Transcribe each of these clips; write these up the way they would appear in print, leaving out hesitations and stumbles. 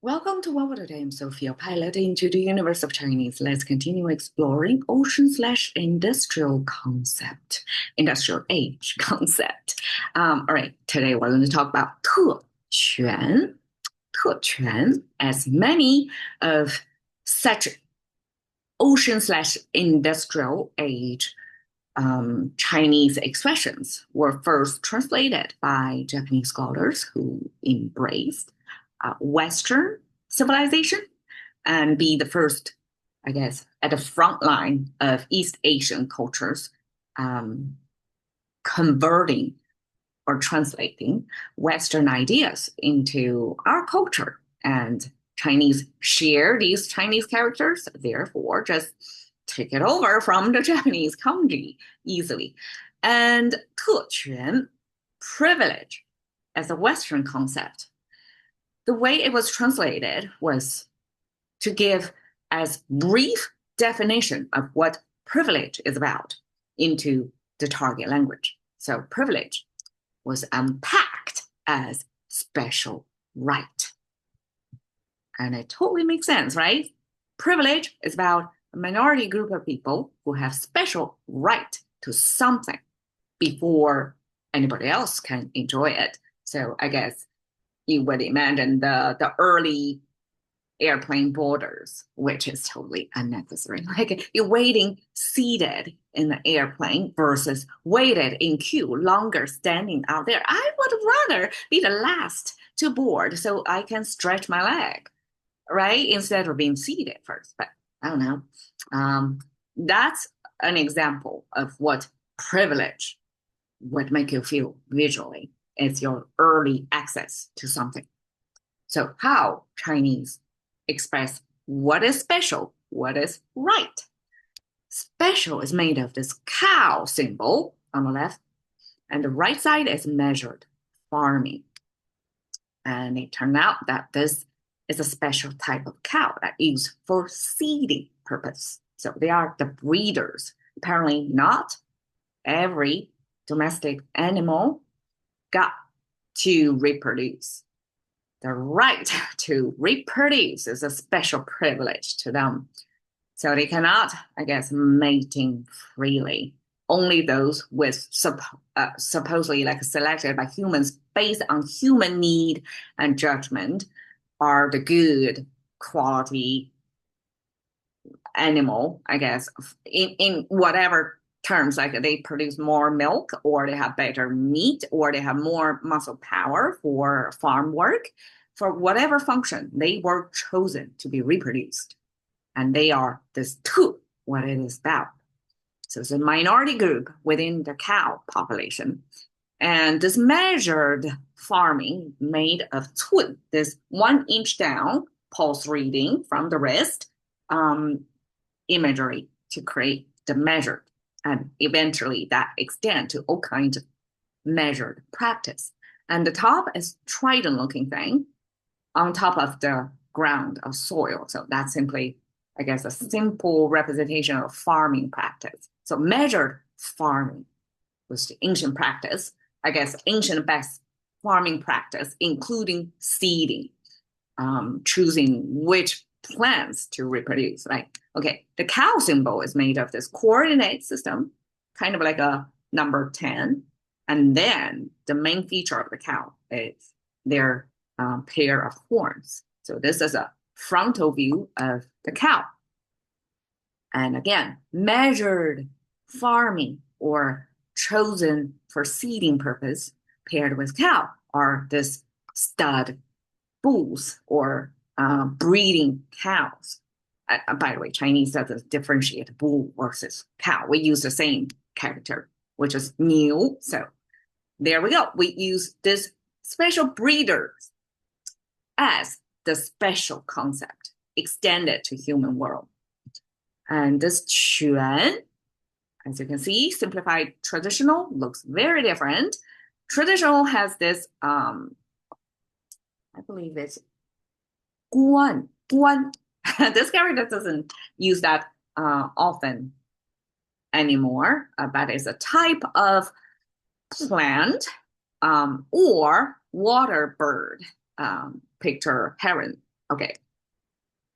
Welcome to OWAD today. I'm Sophia, pilot into the universe of Chinese. Let's continue exploring ocean/industrial concept, industrial age concept. All right, today we're going to talk about 特权, as many of such ocean/industrial age Chinese expressions were first translated by Japanese scholars who embraced Western civilization and be the first, I guess, at the front line of East Asian cultures converting or translating Western ideas into our culture. And Chinese share these Chinese characters, therefore, just take it over from the Japanese kanji easily. And 特权, privilege, as a Western concept, the way it was translated was to give as brief definition of what privilege is about into the target language. So privilege was unpacked as special right. And it totally makes sense, right? Privilege is about a minority group of people who have special right to something before anybody else can enjoy it. So I guess you would imagine the early airplane boarders, which is totally unnecessary. Like you're waiting seated in the airplane versus waited in queue longer standing out there. I would rather be the last to board so I can stretch my leg, right? Instead of being seated first. But I don't know. That's an example of what privilege would make you feel visually. It's your early access to something. So how Chinese express what is special, what is right. Special is made of this cow symbol on the left, and the right side is measured farming. And it turned out that this is a special type of cow that used for seeding purpose. So they are the breeders. Apparently not every domestic animal got to reproduce. The right to reproduce is a special privilege to them. So they cannot, I guess, mating freely. Only those with supposedly like selected by humans based on human need and judgment are the good quality animal, I guess, in whatever terms, like they produce more milk or they have better meat or they have more muscle power for farm work. For whatever function, they were chosen to be reproduced. And they are this too, what it is about. So it's a minority group within the cow population. And this measured farming made of 寸, this 1 inch down pulse reading from the wrist, imagery to create the measured. And eventually that extend to all kinds of measured practice. And the top is trident looking thing on top of the ground of soil. So that's simply, I guess, a simple representation of farming practice. So measured farming was the ancient practice, I guess, ancient best farming practice, including seeding, choosing which plants to reproduce. Like, okay, the cow symbol is made of this coordinate system, kind of like a number 10. And then the main feature of the cow is their pair of horns. So this is a frontal view of the cow. And again, measured farming or chosen for seeding purpose paired with cow are this stud bulls or breeding cows. By the way, Chinese doesn't differentiate bull versus cow. We use the same character, which is new. So there we go. We use this special breeders as the special concept extended to human world. And this 权, as you can see, simplified traditional looks very different. Traditional has this, I believe it's 官. This character doesn't use that often anymore, but it's a type of plant or water bird, picture heron Okay.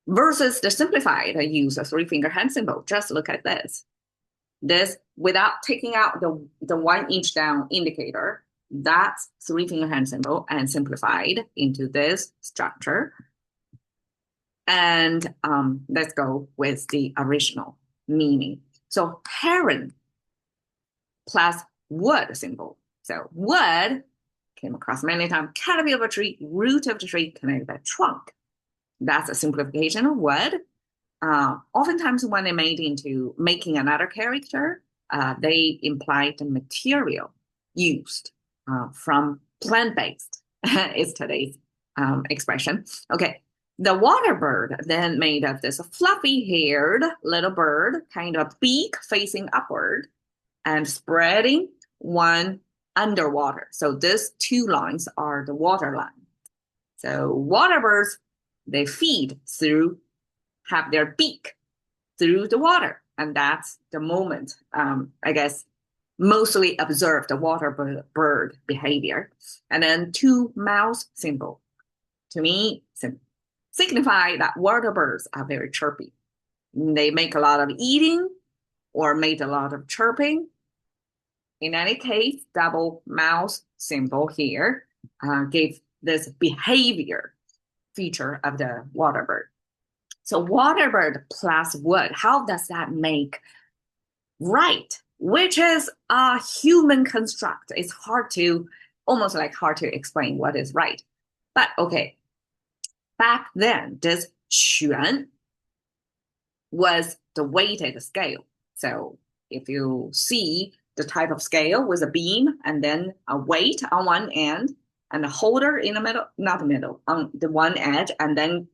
Versus the simplified, I use a three-finger hand symbol. Just look at this. This, without taking out the 1 inch down indicator, that's three-finger hand symbol and simplified into this structure. And let's go with the original meaning. So heron plus wood symbol. So wood came across many times, canopy of a tree, root of the tree, connected by trunk. That's a simplification of wood. Oftentimes when they made into making another character, they imply the material used from plant-based is today's expression. Okay, the water bird then made of this fluffy-haired little bird, kind of beak facing upward and spreading one underwater. So these two lines are the water line. So water birds, they feed through, have their beak through the water. And that's the moment, I guess, mostly observe the water bird behavior. And then two mouth symbol, to me, signify that water birds are very chirpy. They make a lot of eating or made a lot of chirping. In any case, double mouth symbol here gave this behavior feature of the water bird. So water bird plus wood, how does that make right? Which is a human construct. It's almost like hard to explain what is right. But okay, back then, this 权 was the weighted scale. So if you see the type of scale with a beam and then a weight on one end and a holder in the middle, not the middle, on the one edge, and then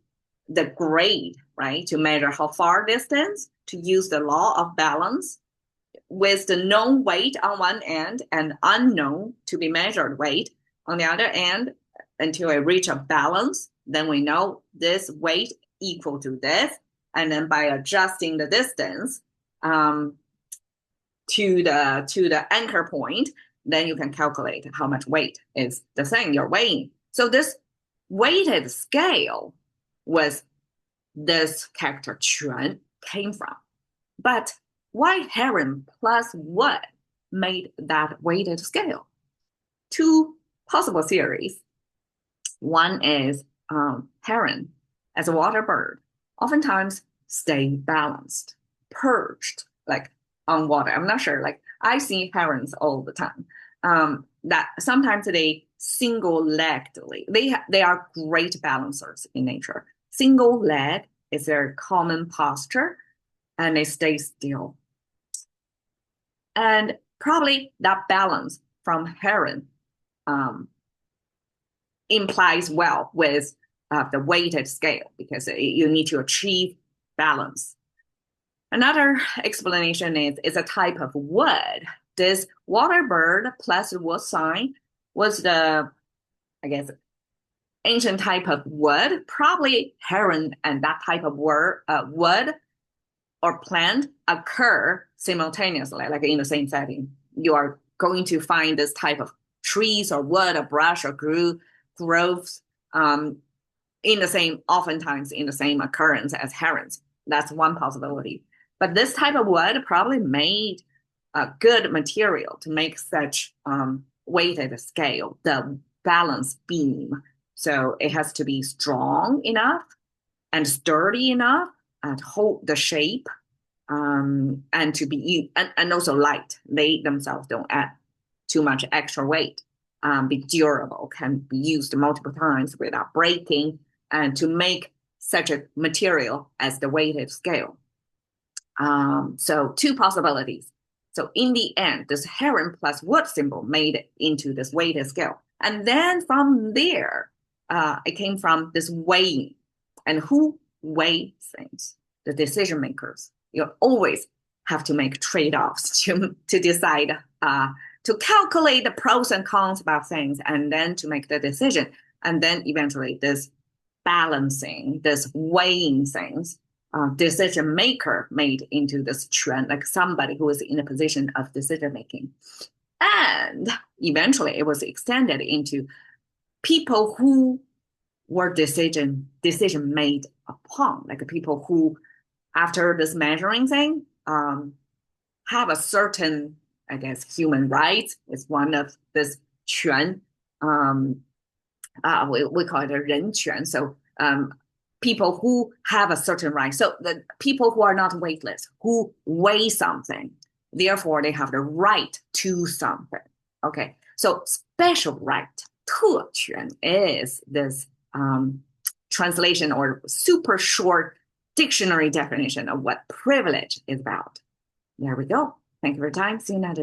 the grade, right, to measure how far distance, to use the law of balance with the known weight on one end and unknown to be measured weight on the other end until I reach a balance. Then we know this weight equal to this. And then by adjusting the distance to the anchor point, then you can calculate how much weight is the thing you're weighing. So this weighted scale was this character 权 came from. But why heron plus wood made that weighted scale? Two possible theories. One is heron, as a water bird, oftentimes stay balanced, perched, like on water. I'm not sure, like I see herons all the time. That sometimes they single-leggedly, they are great balancers in nature. Single leg is their common posture, and they stay still. And probably that balance from heron implies well with the weighted scale, because you need to achieve balance. Another explanation is it's a type of wood. This water bird plus wood sign was the, I guess, ancient type of wood. Probably heron and that type of wood or plant occur simultaneously, like in the same setting. You are going to find this type of trees or wood or brush or groves oftentimes in the same occurrence as herons. That's one possibility. But this type of wood probably made a good material to make such weighted scale, the balance beam. So it has to be strong enough and sturdy enough and hold the shape, and to be and also light. They themselves don't add too much extra weight. Be durable, can be used multiple times without breaking, and to make such a material as the weighted scale. So two possibilities. So in the end, this heron plus wood symbol made it into this weighted scale. And then from there, it came from this weighing. And who weighs things? The decision makers. You always have to make trade-offs to decide, to calculate the pros and cons about things, and then to make the decision. And then eventually this balancing, this weighing things, decision maker made into this trend, like somebody who is in a position of decision making. And eventually it was extended into people who or decision made upon, like people who, after this measuring thing, have a certain, I guess, human rights is one of this 权, we call it a 人权. So people who have a certain right. So the people who are not weightless, who weigh something, therefore they have the right to something. Okay, so special right, 特权, is this translation or super short dictionary definition of what privilege is about. There we go. Thank you for your time. See you next time.